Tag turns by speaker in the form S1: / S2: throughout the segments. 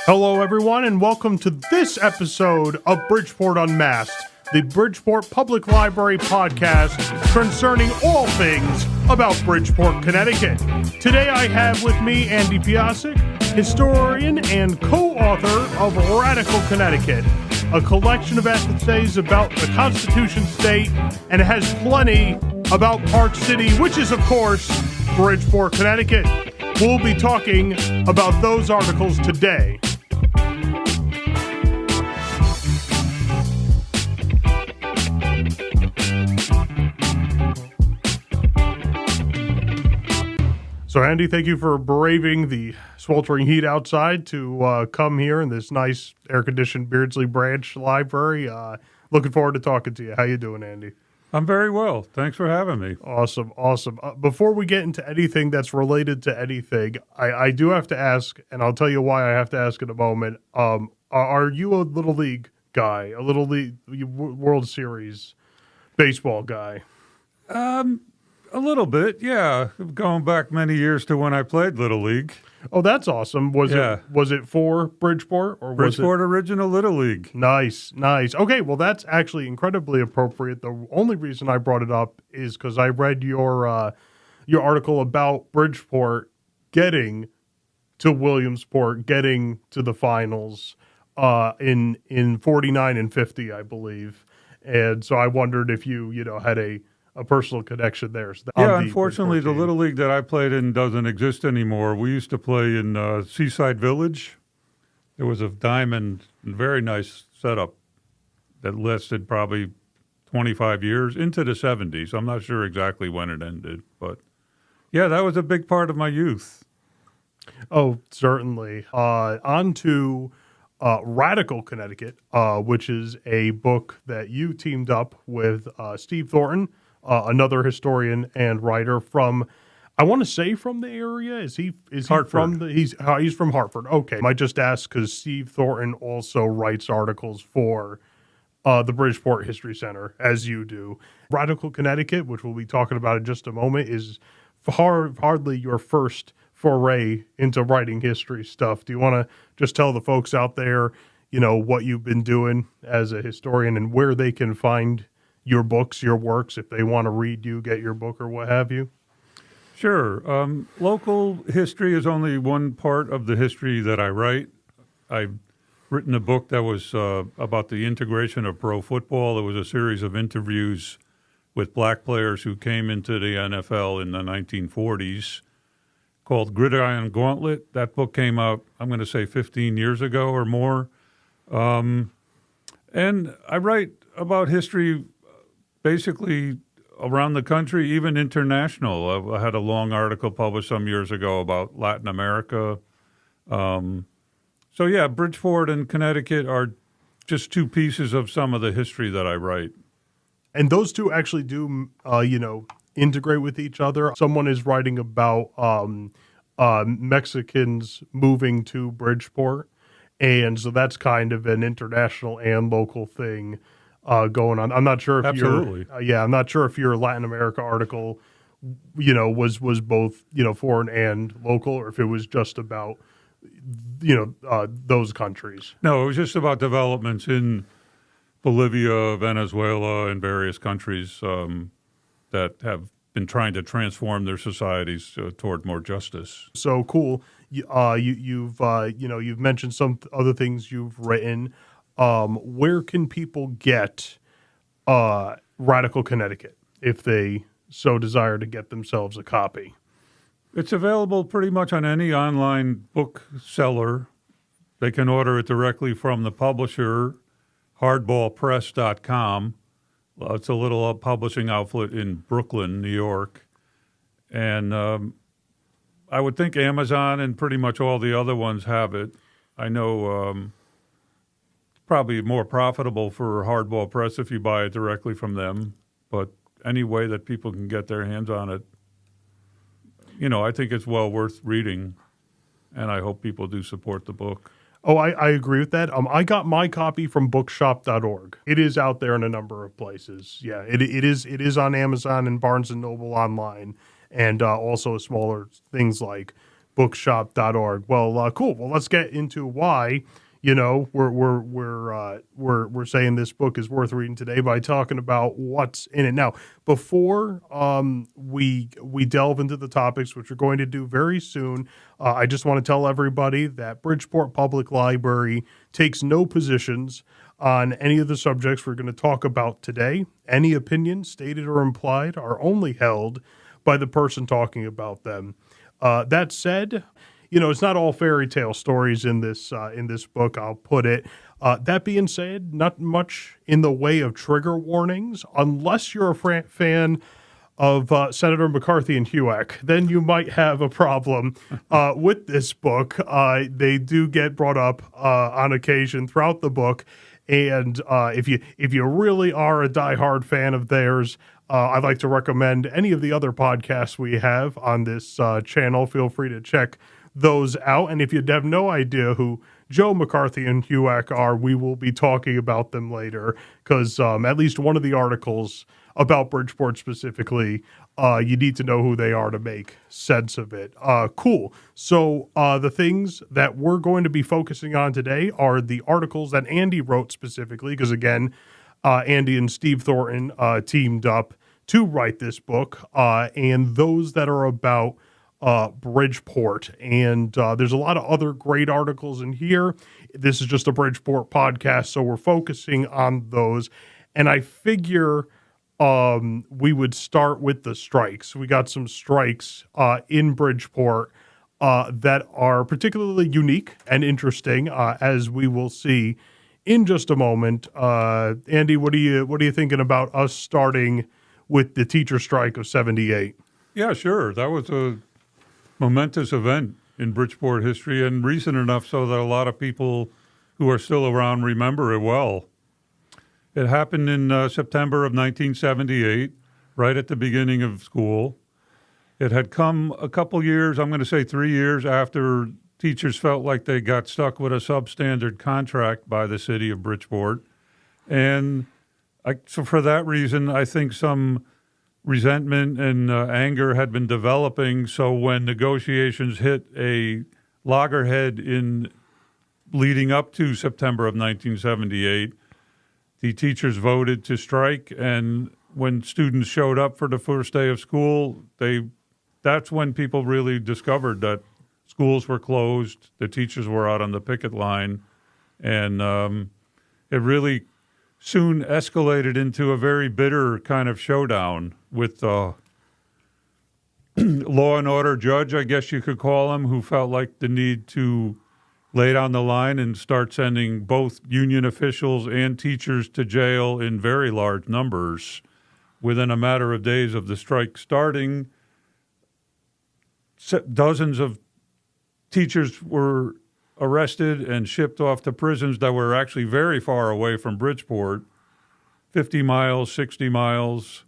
S1: Hello, everyone, and welcome to this episode of Bridgeport Unmasked, the Bridgeport Public Library podcast concerning all things about Bridgeport, Connecticut. Today I have with me Andy Piascik, historian and co-author of Radical Connecticut, a collection of essays about the Constitution State, and it has plenty about Park City, which is, of course, Bridgeport, Connecticut. We'll be talking about those articles today. So, Andy, thank you for braving the sweltering heat outside to come here in this nice air-conditioned Beardsley Branch library. Looking forward to talking to you. How you doing, Andy?
S2: I'm very well. Thanks for having me.
S1: Awesome. Before we get into anything that's related to anything, I do have to ask, and I'll tell you why I have to ask in a moment. Are you a Little League guy, a Little League World Series baseball guy?
S2: A little bit, yeah. Going back many years to when I played Little League.
S1: Oh, that's awesome. Was it for Bridgeport or
S2: Bridgeport Original Little League?
S1: Nice. Okay, well, that's actually incredibly appropriate. The only reason I brought it up is because I read your article about Bridgeport getting to Williamsport, getting to the finals in 49 and 50, I believe. And so I wondered if you had a personal connection there. So
S2: unfortunately, the Little League that I played in doesn't exist anymore. We used to play in Seaside Village. There was a diamond, very nice setup that lasted probably 25 years into the 70s. I'm not sure exactly when it ended, but yeah, that was a big part of my youth.
S1: Oh, certainly. On to Radical Connecticut, which is a book that you teamed up with Steve Thornton, another historian and writer from, I want to say from the area. Is he
S2: Hartford.
S1: He's from Hartford. Okay. I just asked because Steve Thornton also writes articles for the Bridgeport History Center, as you do. Radical Connecticut, which we'll be talking about in just a moment, is hardly your first foray into writing history stuff. Do you want to just tell the folks out there, what you've been doing as a historian and where they can find your books, your works, if they want to read you, get your book or what have you?
S2: Sure. Local history is only one part of the history that I write. I've written a book that was about the integration of pro football. It was a series of interviews with black players who came into the NFL in the 1940s called Gridiron Gauntlet. That book came out, I'm going to say 15 years ago or more. And I write about history basically around the country, even international. I had a long article published some years ago about Latin America. Bridgeport and Connecticut are just two pieces of some of the history that I write.
S1: And those two actually do, integrate with each other. Someone is writing about Mexicans moving to Bridgeport, and so that's kind of an international and local thing going on. I'm not sure if I'm not sure if your Latin America article, was both foreign and local, or if it was just about those countries.
S2: No, it was just about developments in Bolivia, Venezuela, and various countries that have been trying to transform their societies toward more justice.
S1: So cool. You've mentioned some other things you've written. Where can people get Radical Connecticut if they so desire to get themselves a copy?
S2: It's available pretty much on any online bookseller. They can order it directly from the publisher, hardballpress.com. It's a little publishing outfit in Brooklyn, New York. And I would think Amazon and pretty much all the other ones have it. I know probably more profitable for Hardball Press if you buy it directly from them. But any way that people can get their hands on it, I think it's well worth reading. And I hope people do support the book.
S1: Oh, I agree with that. I got my copy from bookshop.org. It is out there in a number of places. Yeah, it is on Amazon and Barnes & Noble online, and also smaller things like bookshop.org. Well, cool. Well, let's get into why, we're saying this book is worth reading today by talking about what's in it. Now, before we delve into the topics, which we're going to do very soon, I just want to tell everybody that Bridgeport Public Library takes no positions on any of the subjects we're going to talk about today. Any opinions stated or implied are only held by the person talking about them. That said, it's not all fairy tale stories in this book, I'll put it. That being said, not much in the way of trigger warnings, unless you're a fan of Senator McCarthy and HUAC. Then you might have a problem with this book. They do get brought up on occasion throughout the book. And if you really are a diehard fan of theirs, I'd like to recommend any of the other podcasts we have on this channel. Feel free to check those out. And if you have no idea who Joe McCarthy and HUAC are, we will be talking about them later, because at least one of the articles about Bridgeport specifically, you need to know who they are to make sense of it. Cool. So the things that we're going to be focusing on today are the articles that Andy wrote specifically, because again, Andy and Steve Thornton teamed up to write this book, and those that are about Bridgeport. And there's a lot of other great articles in here. This is just a Bridgeport podcast, so we're focusing on those. And I figure we would start with the strikes. We got some strikes in Bridgeport that are particularly unique and interesting, as we will see in just a moment. Andy, what are you thinking about us starting with the teacher strike of 78?
S2: Yeah, sure. That was a momentous event in Bridgeport history, and recent enough so that a lot of people who are still around remember it well. It happened in September of 1978, right at the beginning of school. It had come a couple years, I'm going to say 3 years, after teachers felt like they got stuck with a substandard contract by the city of Bridgeport. And so for that reason, I think some resentment and anger had been developing. So when negotiations hit a loggerhead in leading up to September of 1978, the teachers voted to strike. And when students showed up for the first day of school, that's when people really discovered that schools were closed, the teachers were out on the picket line, and it really soon escalated into a very bitter kind of showdown with the law and order judge, I guess you could call him, who felt like the need to lay down the line and start sending both union officials and teachers to jail in very large numbers. Within a matter of days of the strike starting, dozens of teachers were arrested and shipped off to prisons that were actually very far away from Bridgeport, 50 miles, 60 miles.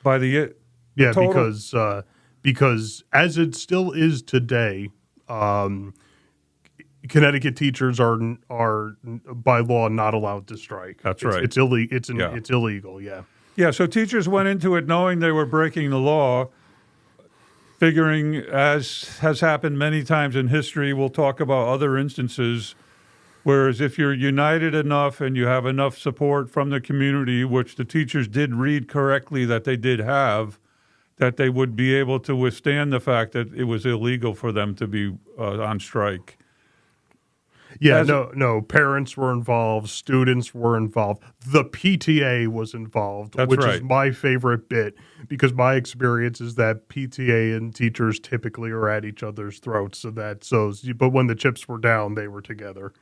S2: By the total,
S1: because as it still is today, Connecticut teachers are by law not allowed to strike.
S2: That's right.
S1: It's illegal. Yeah.
S2: Yeah. So teachers went into it knowing they were breaking the law, figuring, as has happened many times in history, we'll talk about other instances, whereas if you're united enough and you have enough support from the community, which the teachers did read correctly that they did have, that they would be able to withstand the fact that it was illegal for them to be on strike.
S1: Yeah, no. Parents were involved. Students were involved. The PTA was involved, which is my favorite bit, because my experience is that PTA and teachers typically are at each other's throats. But when the chips were down, they were together.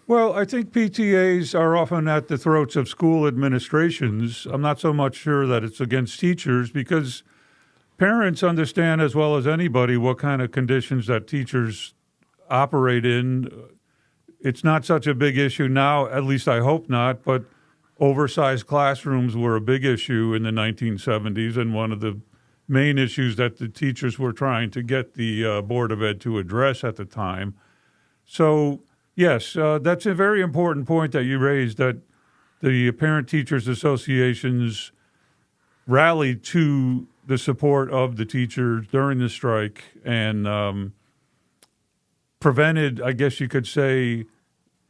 S2: Well, I think PTAs are often at the throats of school administrations. I'm not so much sure that it's against teachers, because parents understand as well as anybody what kind of conditions that teachers operate in. It's not such a big issue now, at least I hope not, but oversized classrooms were a big issue in the 1970s, and one of the main issues that the teachers were trying to get the Board of Ed to address at the time. So, yes, that's a very important point that you raised, that the parent-teachers associations rallied to the support of the teachers during the strike and prevented, I guess you could say,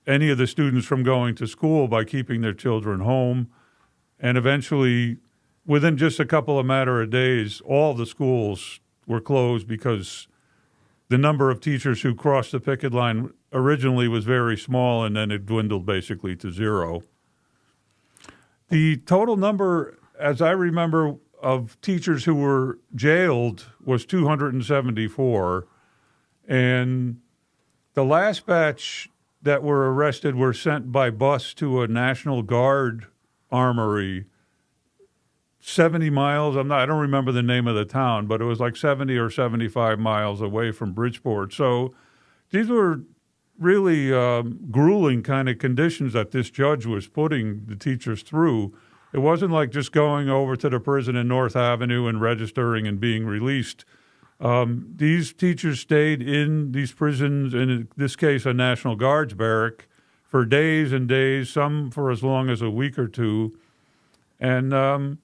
S2: any of the students from going to school by keeping their children home. And eventually, within just a couple of matter of days, all the schools were closed because the number of teachers who crossed the picket line originally was very small, and then it dwindled basically to zero. The total number, as I remember, of teachers who were jailed was 274, and the last batch that were arrested were sent by bus to a National Guard armory 70 miles. I don't remember the name of the town, but it was like 70 or 75 miles away from Bridgeport. So these were really grueling kind of conditions that this judge was putting the teachers through. It wasn't like just going over to the prison in North Avenue and registering and being released. These teachers stayed in these prisons, in this case a National Guard's barrack, for days and days, some for as long as a week or two. And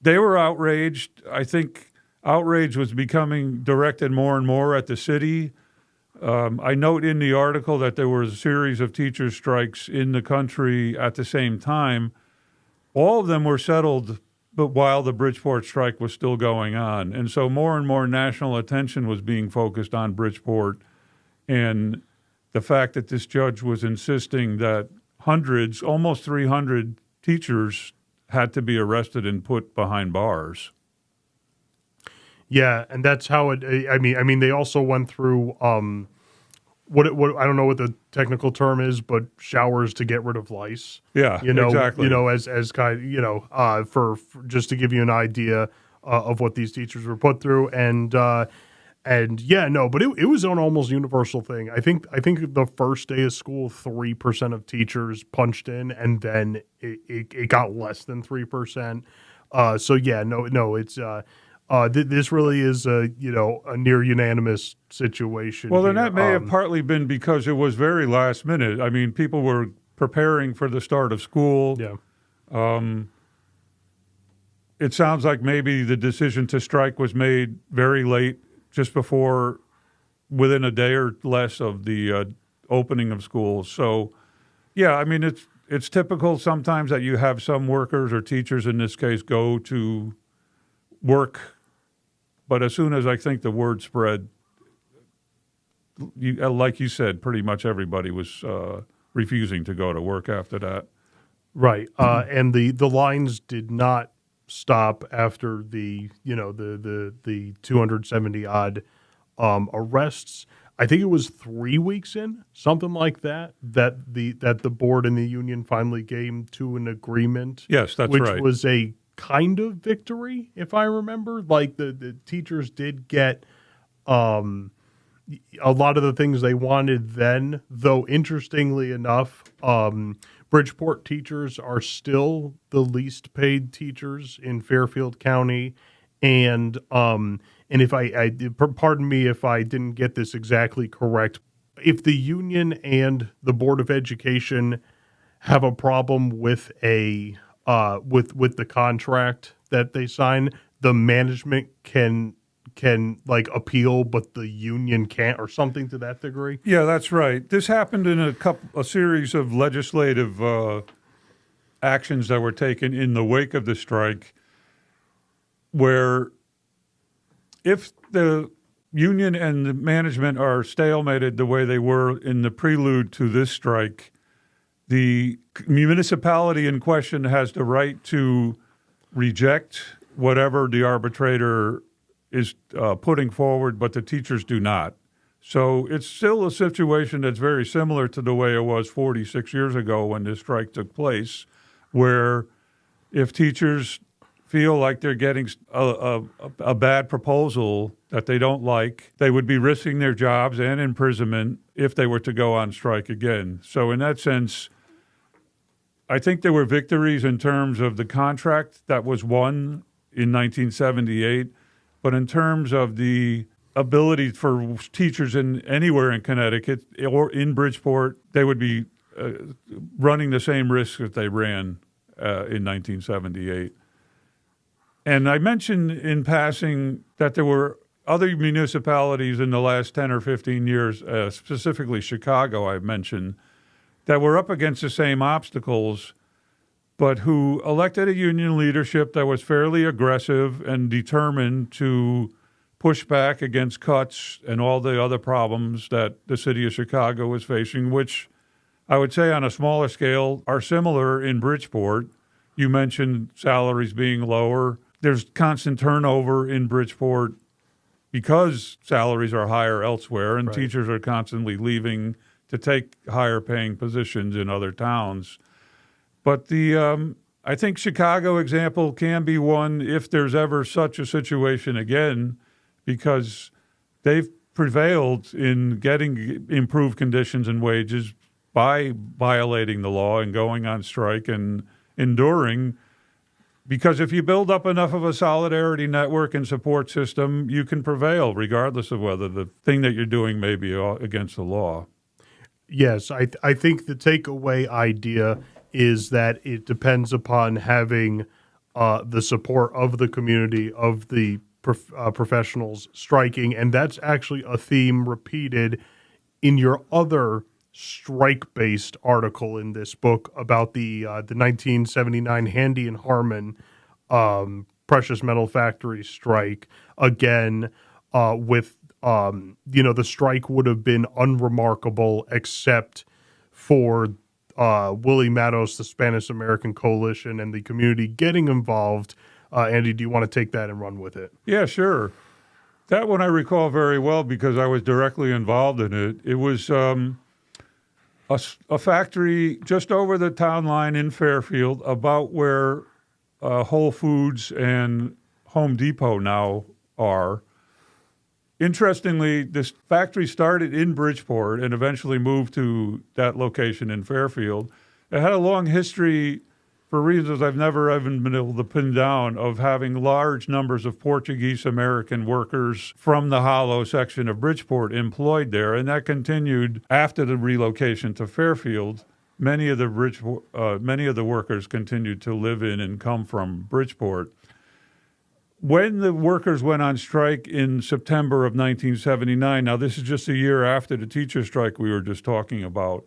S2: they were outraged. I think outrage was becoming directed more and more at the city. I note in the article that there was a series of teacher strikes in the country at the same time. All of them were settled, but while the Bridgeport strike was still going on. And so more and more national attention was being focused on Bridgeport and the fact that this judge was insisting that hundreds, almost 300 teachers had to be arrested and put behind bars.
S1: Yeah, and that's how it. I mean, they also went through what I don't know what the technical term is, but showers to get rid of lice.
S2: Yeah, exactly.
S1: As kind, for just to give you an idea of what these teachers were put through, but it was an almost universal thing. I think the first day of school, 3% of teachers punched in, and then it got less than 3%. This really is a near unanimous situation.
S2: Well, then
S1: here.
S2: that may have partly been because it was very last minute. I mean, people were preparing for the start of school.
S1: Yeah.
S2: It sounds like maybe the decision to strike was made very late, just before, within a day or less of the opening of schools. So, yeah, I mean, it's typical sometimes that you have some workers or teachers in this case go to work, but as soon as I think the word spread, like you said, pretty much everybody was refusing to go to work after that.
S1: Right, and the lines did not stop after the 270 odd arrests. I think it was 3 weeks in, something like that the board and the union finally came to an agreement.
S2: Yes, that's right.
S1: Which was a kind of victory, if I remember. Like the teachers did get a lot of the things they wanted then, though interestingly enough, Bridgeport teachers are still the least paid teachers in Fairfield County, and if I pardon me if I didn't get this exactly correct, if the union and the Board of Education have a problem with with the contract that they sign, the management can appeal, but the union can't, or something to that degree.
S2: Yeah, that's right. This happened in a series of legislative actions that were taken in the wake of the strike, where if the union and the management are stalemated the way they were in the prelude to this strike, the municipality in question has the right to reject whatever the arbitrator is putting forward, but the teachers do not. So it's still a situation that's very similar to the way it was 46 years ago when this strike took place, where if teachers feel like they're getting a bad proposal that they don't like, they would be risking their jobs and imprisonment if they were to go on strike again. So in that sense, I think there were victories in terms of the contract that was won in 1978, but in terms of the ability for teachers anywhere in Connecticut or in Bridgeport, they would be running the same risks that they ran in 1978. And I mentioned in passing that there were other municipalities in the last 10 or 15 years, specifically Chicago, I've mentioned, that were up against the same obstacles, but who elected a union leadership that was fairly aggressive and determined to push back against cuts and all the other problems that the city of Chicago was facing, which I would say on a smaller scale are similar in Bridgeport. You mentioned salaries being lower. There's constant turnover in Bridgeport because salaries are higher elsewhere, and teachers are constantly leaving to take higher paying positions in other towns. But I think Chicago example can be one if there's ever such a situation again, because they've prevailed in getting improved conditions and wages by violating the law and going on strike and enduring. Because if you build up enough of a solidarity network and support system, you can prevail regardless of whether the thing that you're doing may be against the law.
S1: Yes, I think the takeaway idea is that it depends upon having the support of the community, of the professionals striking, and that's actually a theme repeated in your other strike-based article in this book about the 1979 Handy and Harmon precious metal factory strike. Again, with the strike would have been unremarkable except for Willie Matos, the Spanish American Coalition, and the community getting involved. Andy, do you want to take that and run with it?
S2: Yeah, sure. That one I recall very well because I was directly involved in it. It was a factory just over the town line in Fairfield, about where Whole Foods and Home Depot now are. Interestingly, this factory started in Bridgeport and eventually moved to that location in Fairfield. It had a long history, for reasons I've never even been able to pin down, of having large numbers of Portuguese-American workers from the Hollow section of Bridgeport employed there, and that continued after the relocation to Fairfield. Many of the workers continued to live in and come from Bridgeport. When the workers went on strike in September of 1979, now this is just a year after the teacher strike we were just talking about,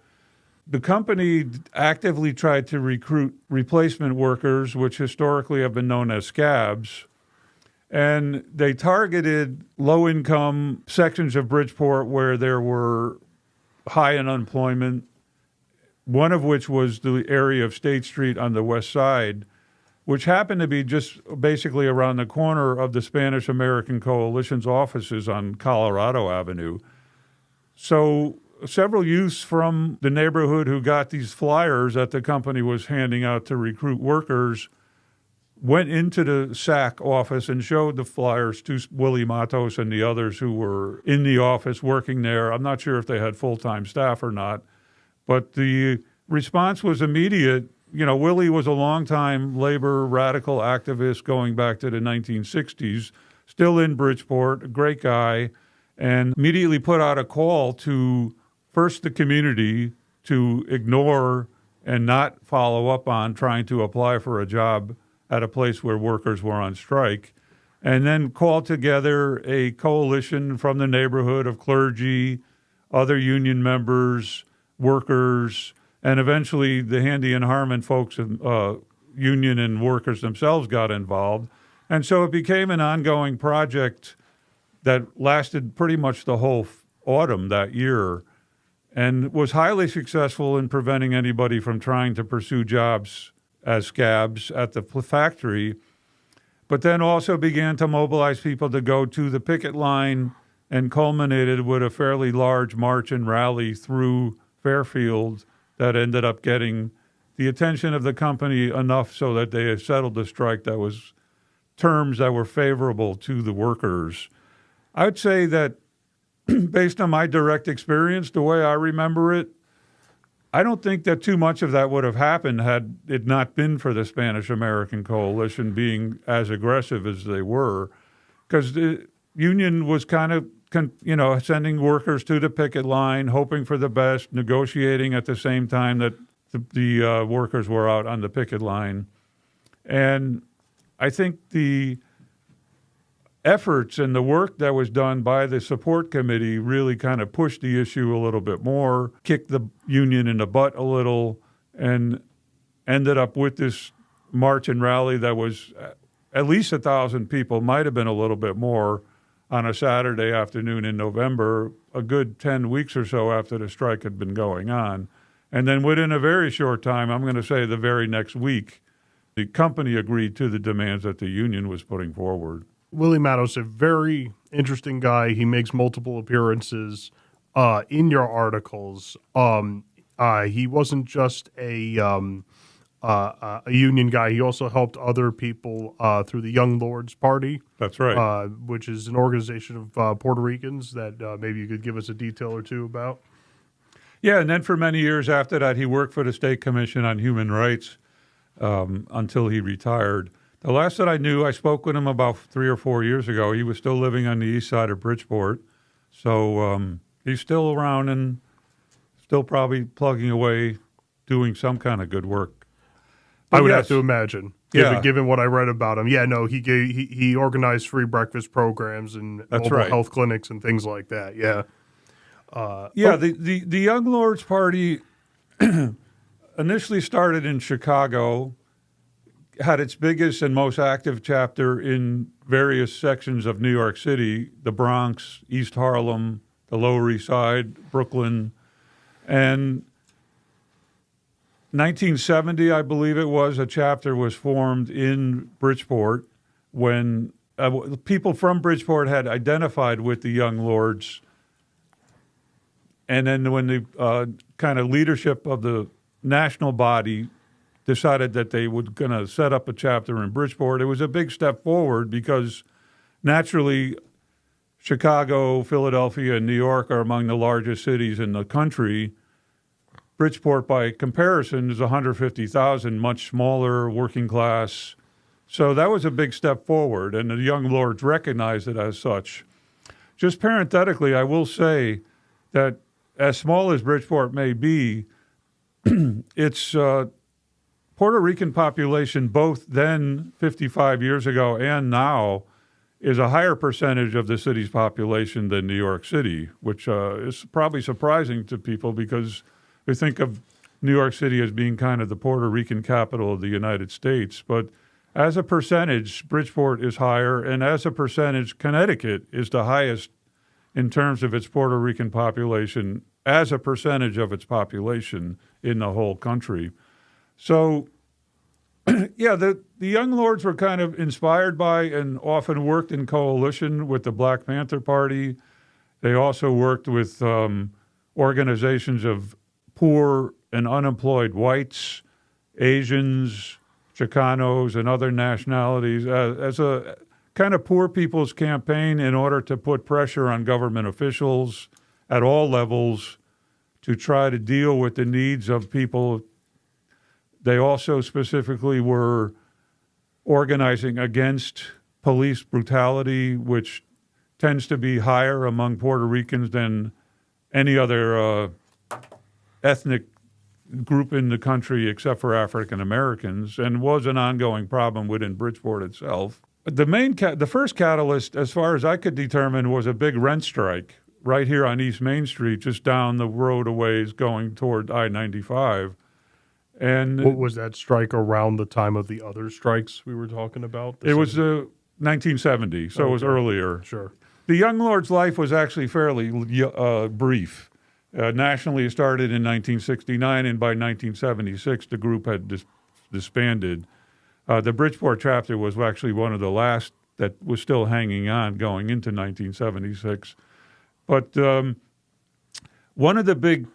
S2: the company actively tried to recruit replacement workers, which historically have been known as scabs, and they targeted low-income sections of Bridgeport where there were high unemployment, one of which was the area of State Street on the west side, which happened to be just basically around the corner of the Spanish American Coalition's offices on Colorado Avenue. So several youths from the neighborhood who got these flyers that the company was handing out to recruit workers went into the SAC office and showed the flyers to Willie Matos and the others who were in the office working there. I'm not sure if they had full-time staff or not, but the response was immediate. Willie was a longtime labor radical activist going back to the 1960s, still in Bridgeport, a great guy, and immediately put out a call to first the community to ignore and not follow up on trying to apply for a job at a place where workers were on strike, and then called together a coalition from the neighborhood of clergy, other union members, workers, and eventually the Handy and Harmon folks, union and workers themselves got involved. And so it became an ongoing project that lasted pretty much the whole autumn that year and was highly successful in preventing anybody from trying to pursue jobs as scabs at the factory, but then also began to mobilize people to go to the picket line and culminated with a fairly large march and rally through Fairfield that ended up getting the attention of the company enough so that they settled the strike that was terms that were favorable to the workers. I would say that based on my direct experience, the way I remember it, I don't think that too much of that would have happened had it not been for the Spanish-American Coalition being as aggressive as they were, because the union was kind of, sending workers to the picket line, hoping for the best, negotiating at the same time that the workers were out on the picket line. And I think the efforts and the work that was done by the support committee really kind of pushed the issue a little bit more, kicked the union in the butt a little, and ended up with this march and rally that was at least 1,000 people, might have been a little bit more, on a Saturday afternoon in November, a good 10 weeks or so after the strike had been going on. And then within a very short time, I'm going to say the very next week, the company agreed to the demands that the union was putting forward.
S1: Willie Matos, a very interesting guy. He makes multiple appearances in your articles. He wasn't just a union guy. He also helped other people through the Young Lords Party.
S2: That's right.
S1: Which is an organization of Puerto Ricans that maybe you could give us a detail or two about.
S2: Yeah, and then for many years after that, he worked for the State Commission on Human Rights until he retired. The last that I knew, I spoke with him about 3 or 4 years ago. He was still living on the east side of Bridgeport. So he's still around and still probably plugging away, doing some kind of good work. But
S1: I would have to imagine, given what I read about him. Yeah, no, he organized free breakfast programs and mobile health clinics and things like that. Yeah.
S2: The Young Lords Party initially started in Chicago, had its biggest and most active chapter in various sections of New York City, the Bronx, East Harlem, the Lower East Side, Brooklyn. And 1970, I believe it was, a chapter was formed in Bridgeport when people from Bridgeport had identified with the Young Lords. And then when the kind of leadership of the national body decided that they were going to set up a chapter in Bridgeport, it was a big step forward because naturally Chicago, Philadelphia, and New York are among the largest cities in the country. Bridgeport, by comparison, is 150,000, much smaller, working class. So that was a big step forward, and the Young Lords recognized it as such. Just parenthetically, I will say that as small as Bridgeport may be, its Puerto Rican population, both then 55 years ago and now, is a higher percentage of the city's population than New York City, which is probably surprising to people because we think of New York City as being kind of the Puerto Rican capital of the United States. But as a percentage, Bridgeport is higher, and as a percentage, Connecticut is the highest in terms of its Puerto Rican population as a percentage of its population in the whole country. So, the Young Lords were kind of inspired by and often worked in coalition with the Black Panther Party. They also worked with organizations of poor and unemployed whites, Asians, Chicanos, and other nationalities as a kind of poor people's campaign in order to put pressure on government officials at all levels to try to deal with the needs of people. They also specifically were organizing against police brutality, which tends to be higher among Puerto Ricans than any other ethnic group in the country except for African Americans, and was an ongoing problem within Bridgeport itself. The first catalyst, as far as I could determine, was a big rent strike right here on East Main Street, just down the road a ways going toward I-95. And
S1: what was that strike around the time of the other strikes we were talking about?
S2: It was 1970, so it was earlier.
S1: Sure.
S2: The Young Lord's life was actually fairly brief. Nationally, it started in 1969, and by 1976, the group had disbanded. The Bridgeport chapter was actually one of the last that was still hanging on going into 1976. But one of the big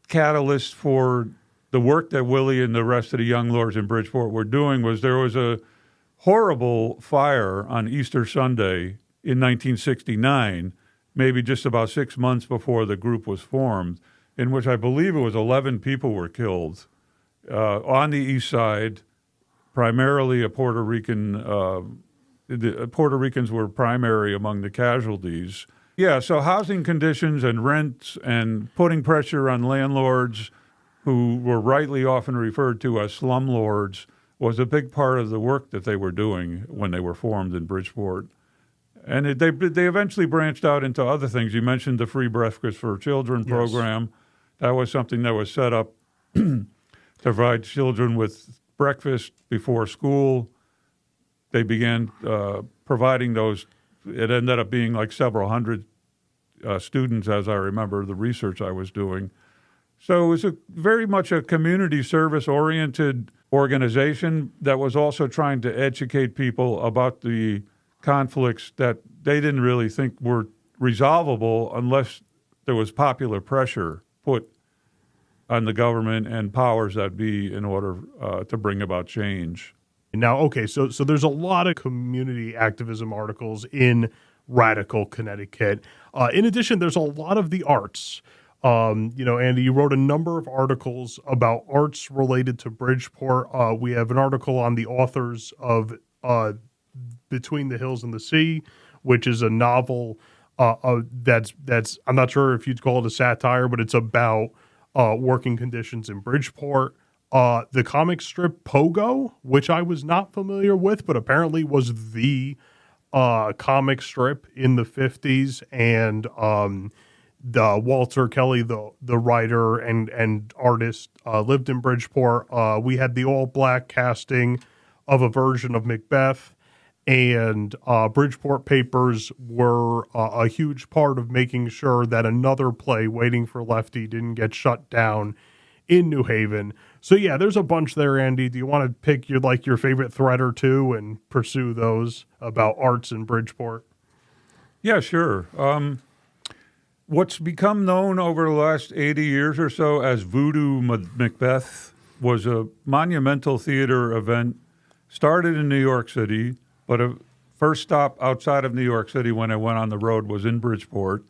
S2: catalysts for the work that Willie and the rest of the Young Lords in Bridgeport were doing was there was a horrible fire on Easter Sunday in 1969, maybe just about 6 months before the group was formed, in which I believe it was 11 people were killed on the east side, primarily a Puerto Rican. The Puerto Ricans were primary among the casualties. Yeah, so housing conditions and rents and putting pressure on landlords who were rightly often referred to as slumlords was a big part of the work that they were doing when they were formed in Bridgeport. And they eventually branched out into other things. You mentioned the Free Breakfast for Children program. That was something that was set up to provide children with breakfast before school. They began providing those. It ended up being like several hundred students, as I remember the research I was doing. So it was very much a community service-oriented organization that was also trying to educate people about the conflicts that they didn't really think were resolvable unless there was popular pressure put on the government and powers that be in order to bring about change.
S1: Now, okay, so there's a lot of community activism articles in Radical Connecticut. In addition, there's a lot of the arts. Andy, you wrote a number of articles about arts related to Bridgeport. We have an article on the authors of Between the Hills and the Sea, which is a novel that's I'm not sure if you'd call it a satire, but it's about working conditions in Bridgeport. The comic strip Pogo, which I was not familiar with, but apparently was the comic strip in the 50s, and the Walter Kelly, the writer and artist, lived in Bridgeport. We had the all-black casting of a version of Macbeth, and Bridgeport papers were a huge part of making sure that another play, Waiting for Lefty, didn't get shut down in New Haven. So yeah, there's a bunch there, Andy. Do you want to pick your favorite thread or two and pursue those about arts in Bridgeport?
S2: Yeah, sure. What's become known over the last 80 years or so as Voodoo Macbeth was a monumental theater event, started in New York City, but a first stop outside of New York City when I went on the road was in Bridgeport.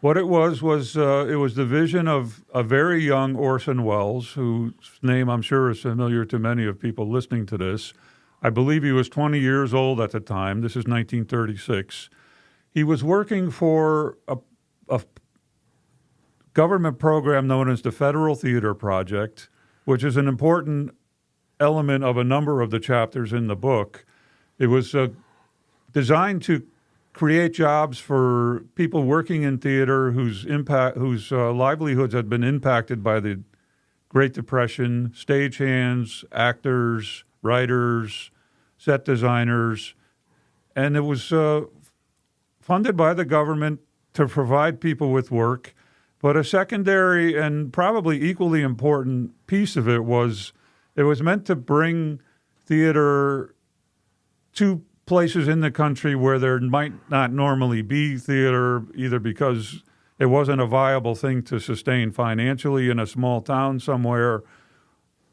S2: What it was it was the vision of a very young Orson Welles, whose name I'm sure is familiar to many of people listening to this. I believe he was 20 years old at the time. This is 1936. He was working for a government program known as the Federal Theater Project, which is an important element of a number of the chapters in the book. It was designed to create jobs for people working in theater whose livelihoods had been impacted by the Great Depression, stagehands, actors, writers, set designers, and it was funded by the government to provide people with work. But a secondary and probably equally important piece of it was meant to bring theater to places in the country where there might not normally be theater, either because it wasn't a viable thing to sustain financially in a small town somewhere.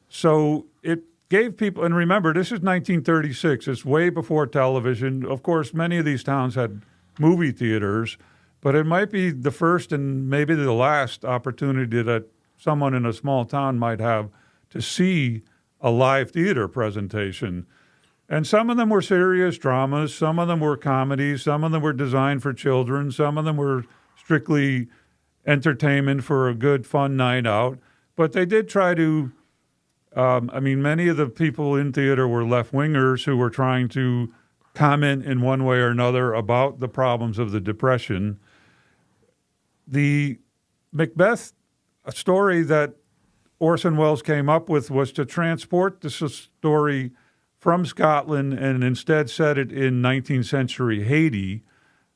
S2: So it gave people, and remember, this is 1936. It's way before television. Of course, many of these towns had movie theaters, but it might be the first and maybe the last opportunity that someone in a small town might have to see a live theater presentation. And some of them were serious dramas, some of them were comedies, some of them were designed for children, some of them were strictly entertainment for a good, fun night out. But they did try to, many of the people in theater were left-wingers who were trying to comment in one way or another about the problems of the Depression. The Macbeth story that Orson Welles came up with was to transport this story from Scotland and instead set it in 19th century Haiti.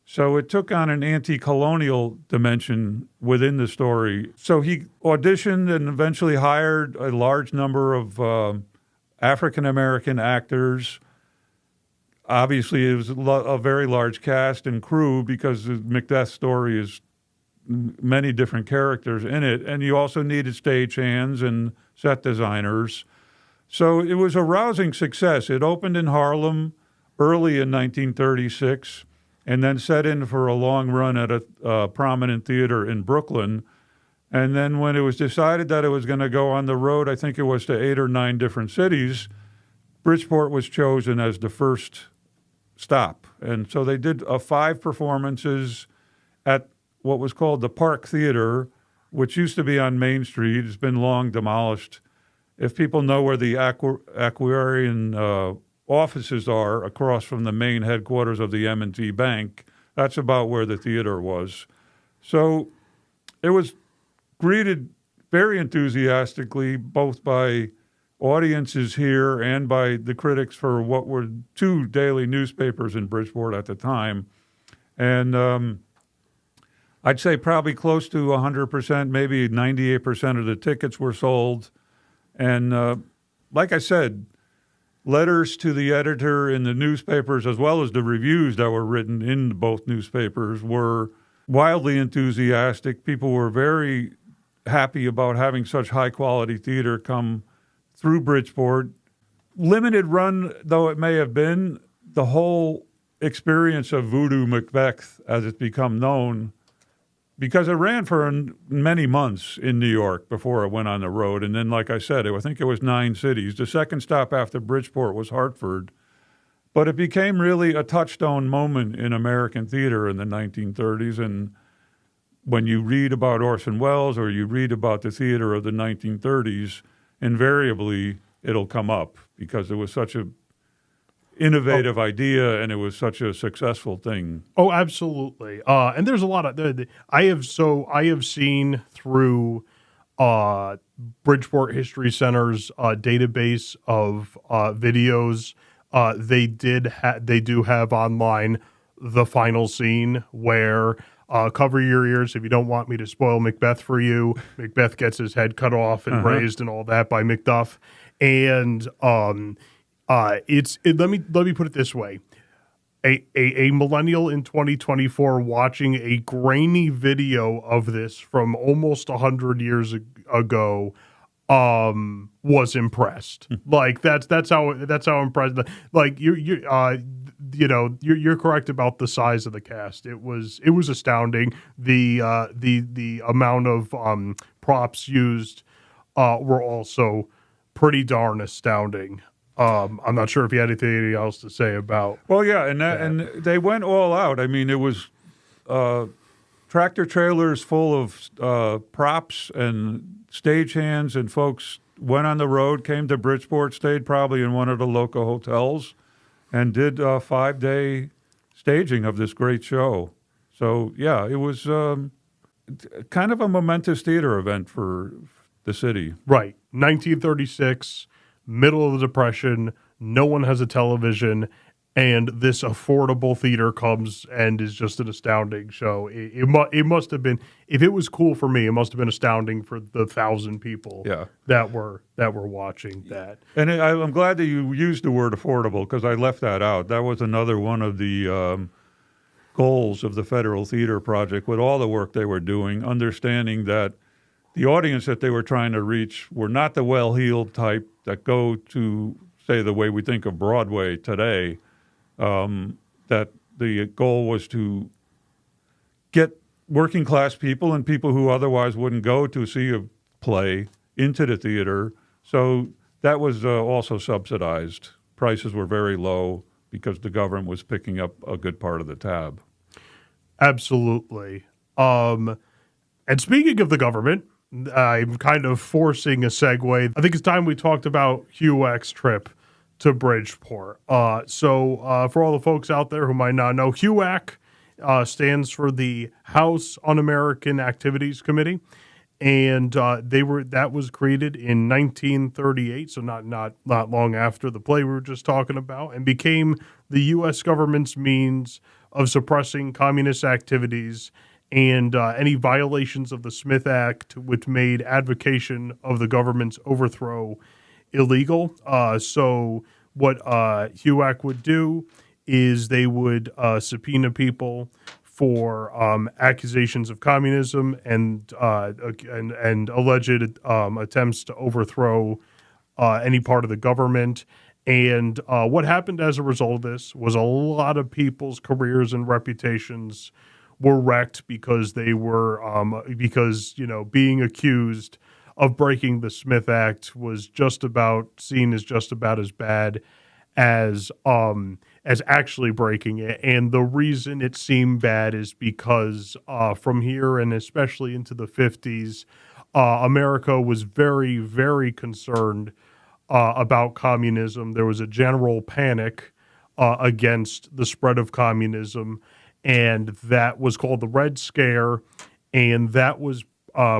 S2: So it took on an anti-colonial dimension within the story. So he auditioned and eventually hired a large number of African-American actors. Obviously, it was a very large cast and crew because the Macbeth story is many different characters in it. And you also needed stagehands and set designers. So it was a rousing success. It opened in Harlem early in 1936 and then set in for a long run at a prominent theater in Brooklyn. And then when it was decided that it was going to go on the road, I think it was to 8 or 9 different cities, Bridgeport was chosen as the first stop. And so they did 5 performances at what was called the Park Theater, which used to be on Main Street. It's been long demolished. if people know where the Aquarian offices are across from the main headquarters of the M&T Bank, that's about where the theater was. So it was greeted very enthusiastically, both by audiences here and by the critics for what were two daily newspapers in Bridgeport at the time. And I'd say probably close to 100%, maybe 98% of the tickets were sold. And like I said, letters to the editor in the newspapers, as well as the reviews that were written in both newspapers, were wildly enthusiastic. People were very happy about having such high-quality theater come through Bridgeport. Limited run though it may have been, the whole experience of Voodoo Macbeth, as it's become known, because it ran for many months in New York before it went on the road. And then, like I said, I think it was 9 cities. The second stop after Bridgeport was Hartford. But it became really a touchstone moment in American theater in the 1930s. And when you read about Orson Welles or you read about the theater of the 1930s, invariably it'll come up because it was such a innovative idea, and it was such a successful thing.
S1: Oh, absolutely. And there's a lot of I have seen through Bridgeport History Center's database of videos. They do have online the final scene where cover your ears if you don't want me to spoil Macbeth for you. Macbeth gets his head cut off and raised and all that by Macduff, and let me put it this way. A millennial in 2024 watching a grainy video of this from almost 100 years ago was impressed. Like that's how impressed. Like you're correct about the size of the cast. It was astounding. The amount of props used were also pretty darn astounding. I'm not sure if you had anything else to say about.
S2: Well, yeah, and they went all out. I mean, it was tractor trailers full of props and stagehands, and folks went on the road, came to Bridgeport, stayed probably in one of the local hotels, and did a 5-day staging of this great show. So, yeah, it was kind of a momentous theater event for the city.
S1: Right. 1936. Middle of the Depression, no one has a television, and this affordable theater comes and is just an astounding show. It must have been, if it was cool for me, it must have been astounding for the 1,000 people that were watching that.
S2: And I'm glad that you used the word affordable, because I left that out. That was another one of the goals of the Federal Theater Project, with all the work they were doing, understanding that the audience that they were trying to reach were not the well-heeled type that go to, say, the way we think of Broadway today, that the goal was to get working-class people and people who otherwise wouldn't go to see a play into the theater. So that was also subsidized. Prices were very low because the government was picking up a good part of the tab.
S1: Absolutely. And speaking of the government, I'm kind of forcing a segue. I think it's time we talked about HUAC's trip to Bridgeport. So for all the folks out there who might not know, HUAC stands for the House Un-American Activities Committee, and that was created in 1938, so not long after the play we were just talking about, and became the U.S. government's means of suppressing communist activities and any violations of the Smith Act, which made advocation of the government's overthrow illegal. So what HUAC would do is they would subpoena people for accusations of communism and alleged attempts to overthrow any part of the government. And what happened as a result of this was a lot of people's careers and reputations were wrecked because they were being accused of breaking the Smith Act was seen as just about as bad as actually breaking it. And the reason it seemed bad is because from here and especially into the 50s, America was very, very concerned about communism. There was a general panic against the spread of communism, and that was called the Red Scare, and that was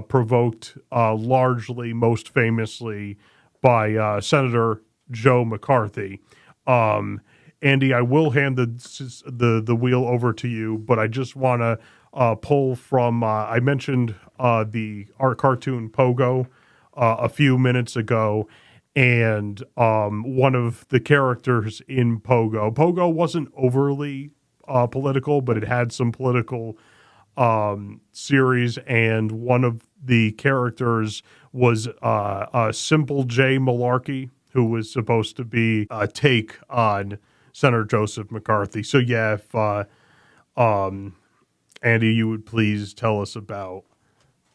S1: provoked largely, most famously, by Senator Joe McCarthy. Andy, I will hand the wheel over to you, but I just want to pull from, I mentioned our cartoon Pogo a few minutes ago, and one of the characters in Pogo wasn't overly political, but it had some political series, and one of the characters was Simple J Malarkey, who was supposed to be a take on Senator Joseph McCarthy. So yeah, if Andy, you would please tell us about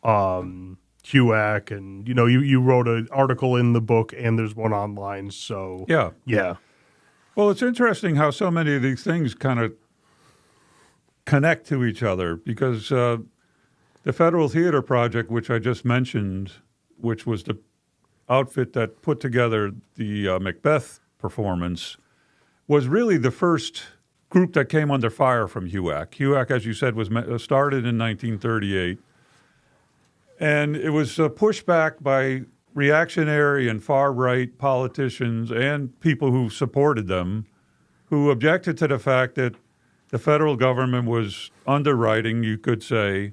S1: HUAC, and you wrote an article in the book, and there's one online. So yeah.
S2: Well, it's interesting how so many of these things kind of connect to each other, because the Federal Theater Project, which I just mentioned, which was the outfit that put together the Macbeth performance, was really the first group that came under fire from HUAC. HUAC, as you said, was started in 1938, and it was pushed back by reactionary and far-right politicians and people who supported them, who objected to the fact that the federal government was underwriting, you could say,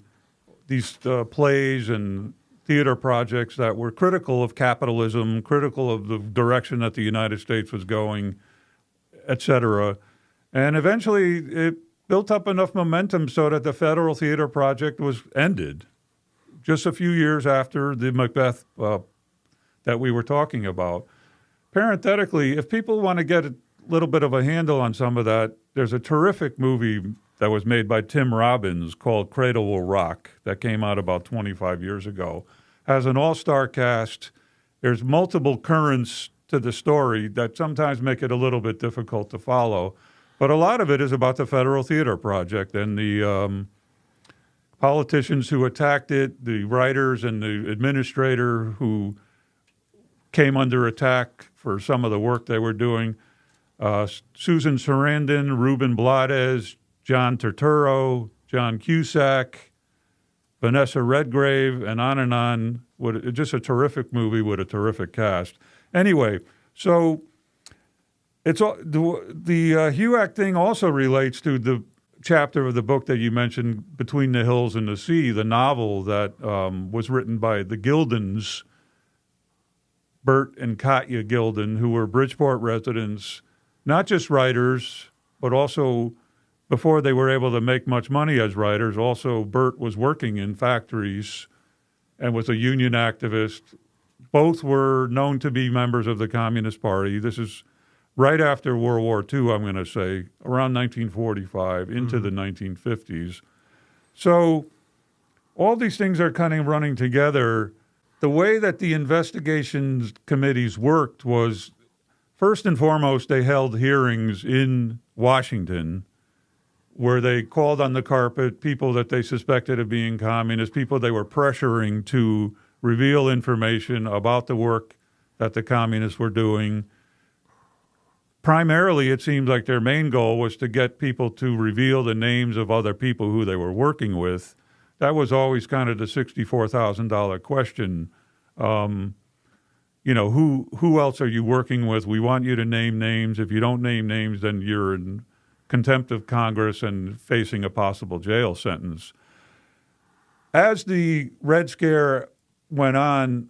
S2: these plays and theater projects that were critical of capitalism, critical of the direction that the United States was going, et cetera. And eventually it built up enough momentum so that the Federal Theater Project was ended just a few years after the Macbeth that we were talking about. Parenthetically, if people want to get a little bit of a handle on some of that, there's a terrific movie that was made by Tim Robbins called Cradle Will Rock that came out about 25 years ago. Has an all-star cast. There's multiple currents to the story that sometimes make it a little bit difficult to follow. But a lot of it is about the Federal Theater Project and the politicians who attacked it, the writers and the administrator who came under attack for some of the work they were doing. Susan Sarandon, Ruben Blades, John Turturro, John Cusack, Vanessa Redgrave, and on. Just a terrific movie with a terrific cast. Anyway, so it's the HUAC thing also relates to the chapter of the book that you mentioned, Between the Hills and the Sea, the novel that was written by the Gildens, Bert and Katya Gilden, who were Bridgeport residents, not just writers, but also before they were able to make much money as writers, also Bert was working in factories and was a union activist. Both were known to be members of the Communist Party. This is right after World War II, I'm going to say, around 1945 into the 1950s. So all these things are kind of running together. The way that the investigations committees worked was, first and foremost, they held hearings in Washington where they called on the carpet people that they suspected of being communist, people they were pressuring to reveal information about the work that the communists were doing. Primarily, it seemed like their main goal was to get people to reveal the names of other people who they were working with. That was always kind of the $64,000 question. Who else are you working with? We want you to name names. If you don't name names, then you're in contempt of Congress and facing a possible jail sentence. As the Red Scare went on,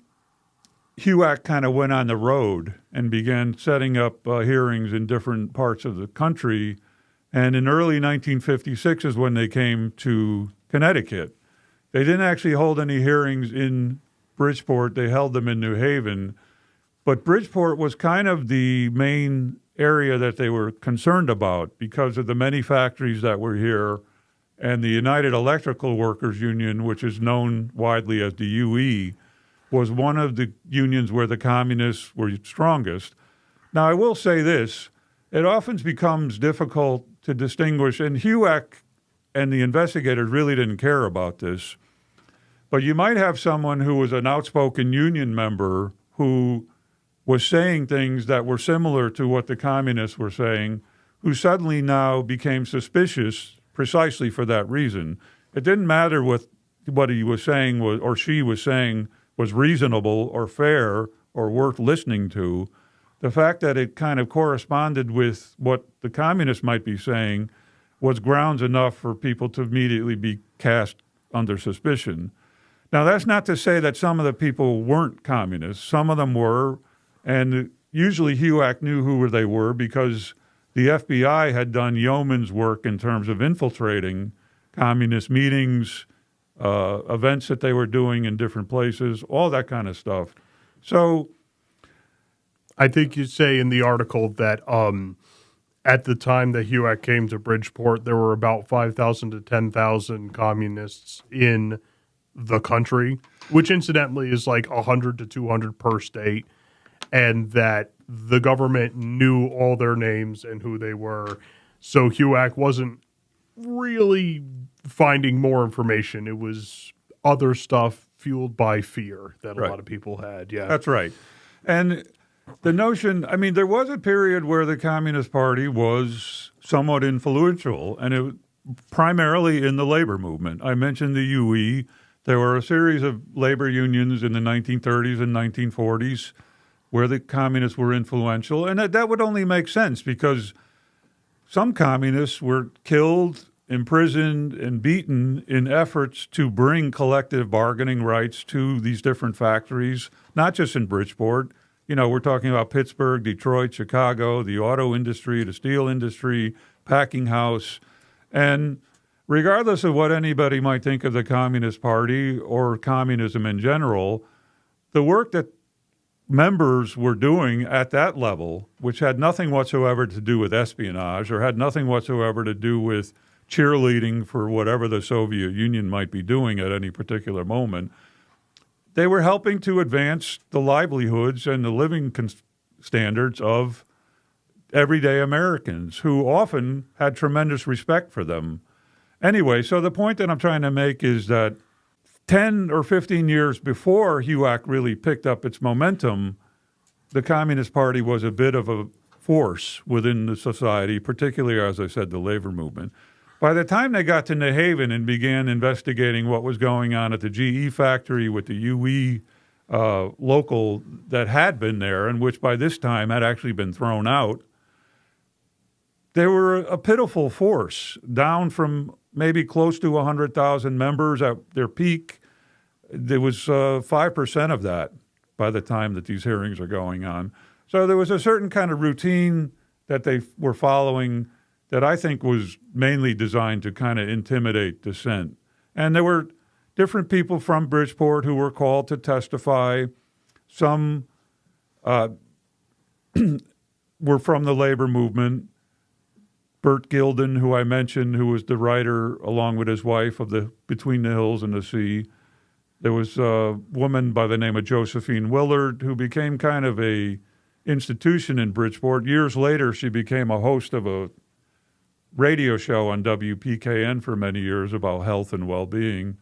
S2: HUAC kind of went on the road and began setting up hearings in different parts of the country. And in early 1956 is when they came to Connecticut. They didn't actually hold any hearings in Bridgeport. They held them in New Haven. But Bridgeport was kind of the main area that they were concerned about because of the many factories that were here, and the United Electrical Workers Union, which is known widely as the UE, was one of the unions where the communists were strongest. Now, I will say this. It often becomes difficult to distinguish, and HUAC and the investigators really didn't care about this, But you might have someone who was an outspoken union member who was saying things that were similar to what the communists were saying, who suddenly now became suspicious precisely for that reason. It didn't matter what he was saying or she was saying was reasonable or fair or worth listening to. The fact that it kind of corresponded with what the communists might be saying was grounds enough for people to immediately be cast under suspicion. Now, that's not to say that some of the people weren't communists. Some of them were, and usually HUAC knew who they were because the FBI had done yeoman's work in terms of infiltrating communist meetings, events that they were doing in different places, all that kind of stuff. So
S1: I think you say in the article that at the time that HUAC came to Bridgeport, there were about 5,000 to 10,000 communists in the country, which incidentally is like 100 to 200 per state, and that the government knew all their names and who they were. So HUAC wasn't really finding more information. It was other stuff fueled by fear that a lot of people had. Yeah,
S2: that's right. And the notion, I mean, there was a period where the Communist Party was somewhat influential, and it primarily in the labor movement. I mentioned the UE. There were a series of labor unions in the 1930s and 1940s where the communists were influential, and that would only make sense because some communists were killed, imprisoned, and beaten in efforts to bring collective bargaining rights to these different factories, not just in Bridgeport. You know, we're talking about Pittsburgh, Detroit, Chicago, the auto industry, the steel industry, packing house. And regardless of what anybody might think of the Communist Party or communism in general, the work that members were doing at that level, which had nothing whatsoever to do with espionage or had nothing whatsoever to do with cheerleading for whatever the Soviet Union might be doing at any particular moment, they were helping to advance the livelihoods and the living standards of everyday Americans who often had tremendous respect for them. Anyway, so the point that I'm trying to make is that 10 or 15 years before HUAC really picked up its momentum, the Communist Party was a bit of a force within the society, particularly, as I said, the labor movement. By the time they got to New Haven and began investigating what was going on at the GE factory with the UE local that had been there and which by this time had actually been thrown out, they were a pitiful force, down from maybe close to 100,000 members at their peak. There was 5% of that by the time that these hearings are going on. So there was a certain kind of routine that they were following that I think was mainly designed to kind of intimidate dissent. And there were different people from Bridgeport who were called to testify. Some were from the labor movement. Bert Gilden, who I mentioned, who was the writer, along with his wife, of the Between the Hills and the Sea. There was a woman by the name of Josephine Willard, who became kind of a institution in Bridgeport. Years later, she became a host of a radio show on WPKN for many years about health and well-being.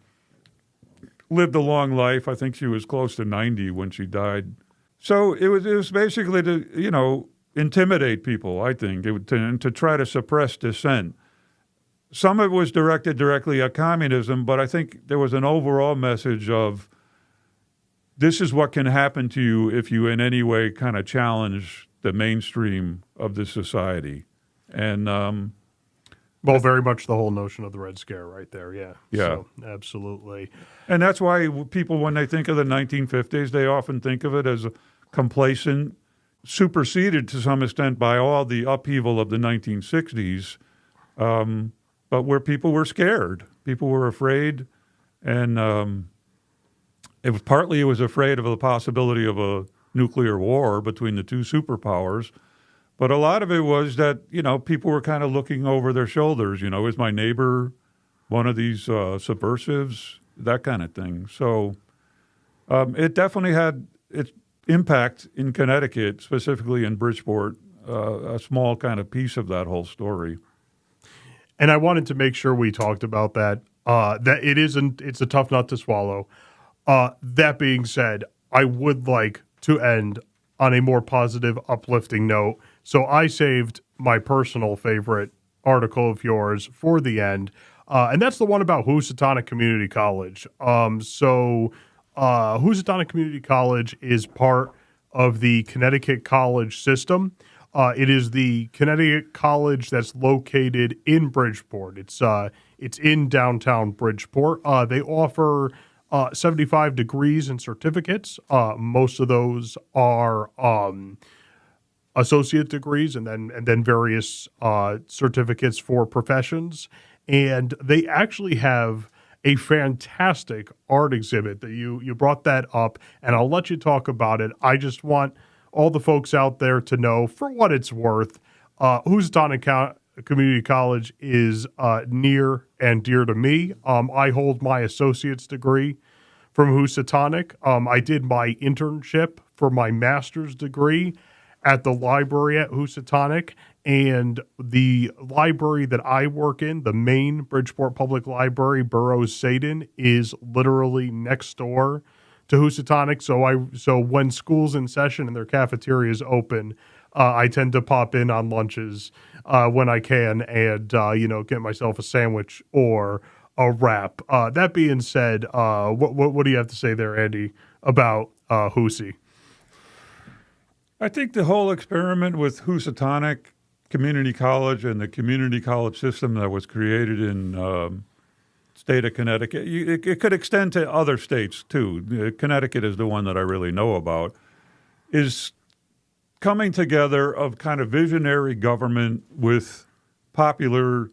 S2: Lived a long life. I think she was close to 90 when she died. So it was basically to, intimidate people, I think, to try to suppress dissent. Some of it was directed directly at communism, but I think there was an overall message of this is what can happen to you if you in any way kind of challenge the mainstream of the society. And
S1: well, very much the whole notion of the Red Scare right there, yeah.
S2: Yeah.
S1: So, absolutely.
S2: And that's why people, when they think of the 1950s, they often think of it as complacent, superseded to some extent by all the upheaval of the 1960s, but where people were scared. People were afraid, and it was afraid of the possibility of a nuclear war between the two superpowers. But a lot of it was that, people were kind of looking over their shoulders. Is my neighbor one of these subversives? That kind of thing. So it definitely had its impact in Connecticut, specifically in Bridgeport, a small kind of piece of that whole story.
S1: And I wanted to make sure we talked about that That it isn't. It's a tough nut to swallow. That being said, I would like to end on a more positive, uplifting note. So I saved my personal favorite article of yours for the end, and that's the one about Housatonic Community College. Housatonic Community College is part of the Connecticut college system. It is the Connecticut college that's located in Bridgeport. It's in downtown Bridgeport. They offer 75 degrees and certificates. Most of those are associate degrees, and then various certificates for professions. And they actually have a fantastic art exhibit that you brought that up, and I'll let you talk about it. I just want all the folks out there to know, for what it's worth, Housatonic Community College is near and dear to me. I hold my associate's degree from Housatonic. I did my internship for my master's degree at the library at Housatonic, and the library that I work in, the main Bridgeport Public Library, Burroughs Sadin, is literally next door to Housatonic. So when school's in session and their cafeteria is open, I tend to pop in on lunches when I can and get myself a sandwich or a wrap. That being said, what do you have to say there, Andy, about Housi?
S2: I think the whole experiment with Housatonic Community College and the community college system that was created in state of Connecticut, it could extend to other states too. Connecticut is the one that I really know about, is coming together of kind of visionary government with popular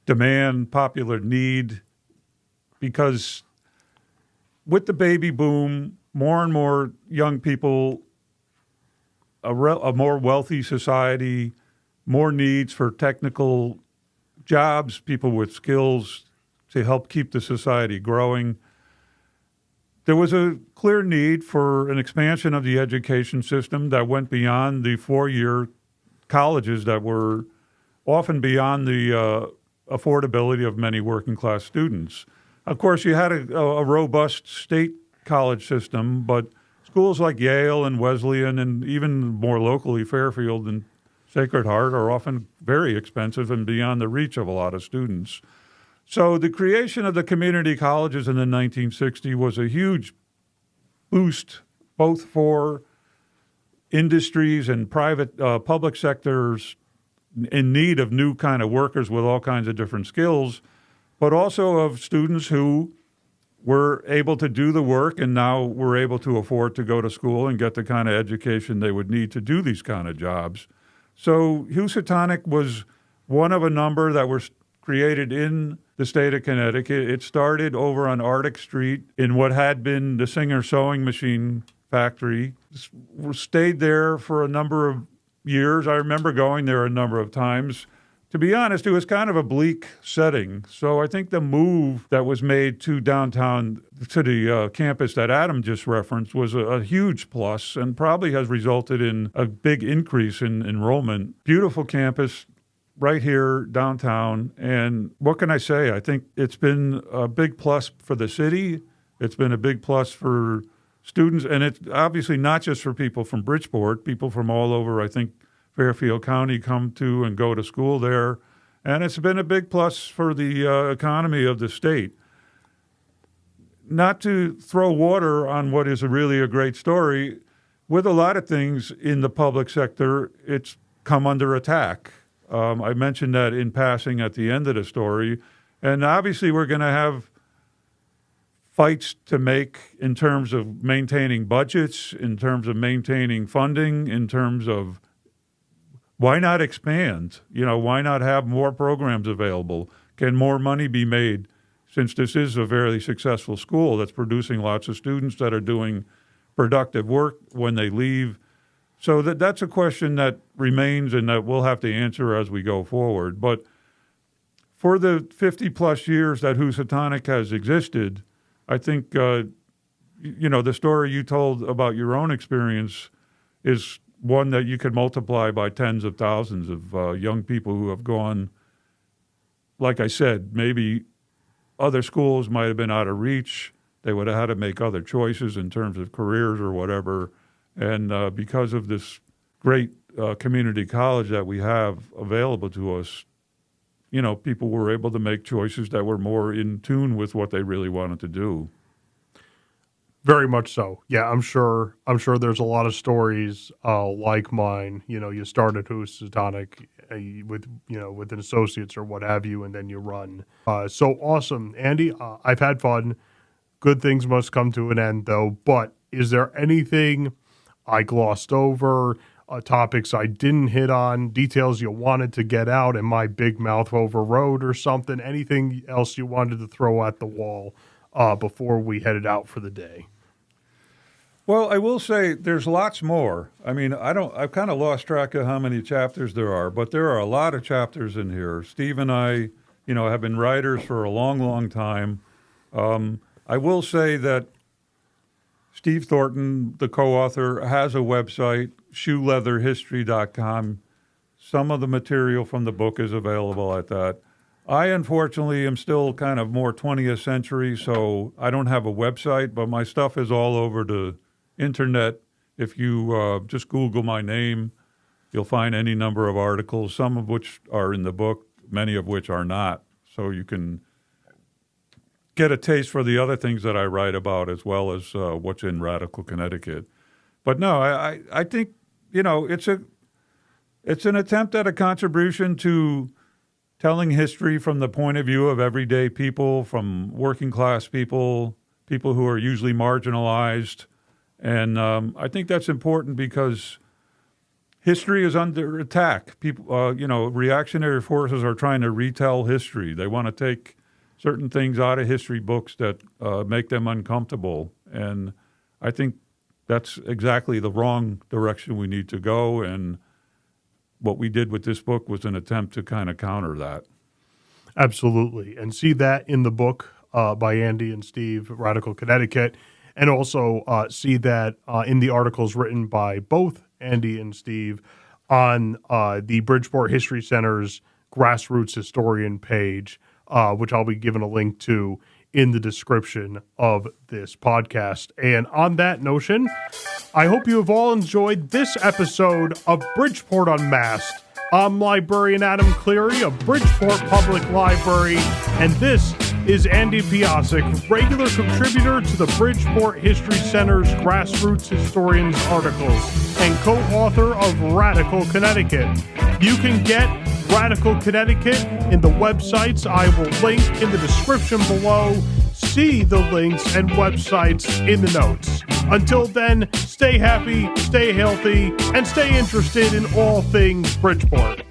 S2: demand, popular need, because with the baby boom, more and more young people, a more wealthy society, more needs for technical jobs, people with skills to help keep the society growing. There was a clear need for an expansion of the education system that went beyond the four-year colleges that were often beyond the affordability of many working-class students. Of course, you had a robust state college system, but schools like Yale and Wesleyan and even more locally Fairfield and Sacred Heart are often very expensive and beyond the reach of a lot of students. So the creation of the community colleges in the 1960s was a huge boost both for industries and private public sectors in need of new kind of workers with all kinds of different skills, but also of students who were able to do the work and now were able to afford to go to school and get the kind of education they would need to do these kind of jobs. So Housatonic was one of a number that were created in the state of Connecticut. It started over on Arctic Street in what had been the Singer sewing machine factory. Stayed there for a number of years. I remember going there a number of times. To be honest, it was kind of a bleak setting. So I think the move that was made to downtown, to the campus that Adam just referenced, was a huge plus and probably has resulted in a big increase in enrollment. Beautiful campus right here downtown. And what can I say? I think it's been a big plus for the city. It's been a big plus for students. And it's obviously not just for people from Bridgeport. People from all over, I think, Fairfield County come to and go to school there. And it's been a big plus for the economy of the state. Not to throw water on what is really a great story, with a lot of things in the public sector, it's come under attack. I mentioned that in passing at the end of the story. And obviously we're going to have fights to make in terms of maintaining budgets, in terms of maintaining funding, in terms of why not expand? Why not have more programs available? Can more money be made, since this is a very successful school that's producing lots of students that are doing productive work when they leave? So that's a question that remains and that we'll have to answer as we go forward. But for the 50-plus years that Housatonic has existed, I think, the story you told about your own experience is one that you could multiply by tens of thousands of young people who have gone, like I said, maybe other schools might have been out of reach. They would have had to make other choices in terms of careers or whatever. And because of this great community college that we have available to us, people were able to make choices that were more in tune with what they really wanted to do.
S1: Very much so. Yeah, I'm sure there's a lot of stories like mine. You start at Housatonic with an associate's or what have you, and then you run. So awesome. Andy, I've had fun. Good things must come to an end, though. But is there anything I glossed over, topics I didn't hit on, details you wanted to get out and my big mouth overrode or something? Anything else you wanted to throw at the wall before we headed out for the day?
S2: Well, I will say there's lots more. I mean, I've kind of lost track of how many chapters there are, but there are a lot of chapters in here. Steve and I, have been writers for a long, long time. I will say that Steve Thornton, the co-author, has a website, shoeleatherhistory.com. Some of the material from the book is available at that. I, unfortunately, am still kind of more 20th century, so I don't have a website, but my stuff is all over the internet. If you just Google my name, you'll find any number of articles, some of which are in the book, many of which are not. So you can get a taste for the other things that I write about as well as what's in Radical Connecticut. But no, I think, it's an attempt at a contribution to telling history from the point of view of everyday people, from working class people who are usually marginalized. And I think that's important because history is under attack. People, reactionary forces are trying to retell history. They want to take certain things out of history books that make them uncomfortable. And I think that's exactly the wrong direction we need to go. And what we did with this book was an attempt to kind of counter that.
S1: Absolutely. And see that in the book by Andy and Steve, Radical Connecticut, and also see that in the articles written by both Andy and Steve on the Bridgeport History Center's grassroots historian page, which I'll be giving a link to in the description of this podcast. And on that notion, I hope you have all enjoyed this episode of Bridgeport Unmasked. I'm librarian Adam Cleary of Bridgeport Public Library, and this is Andy Piasick, regular contributor to the Bridgeport History Center's Grassroots Historians articles and co-author of Radical Connecticut. You can get Radical Connecticut in the websites I will link in the description below. See the links and websites in the notes. Until then, stay happy, stay healthy, and stay interested in all things Bridgeport.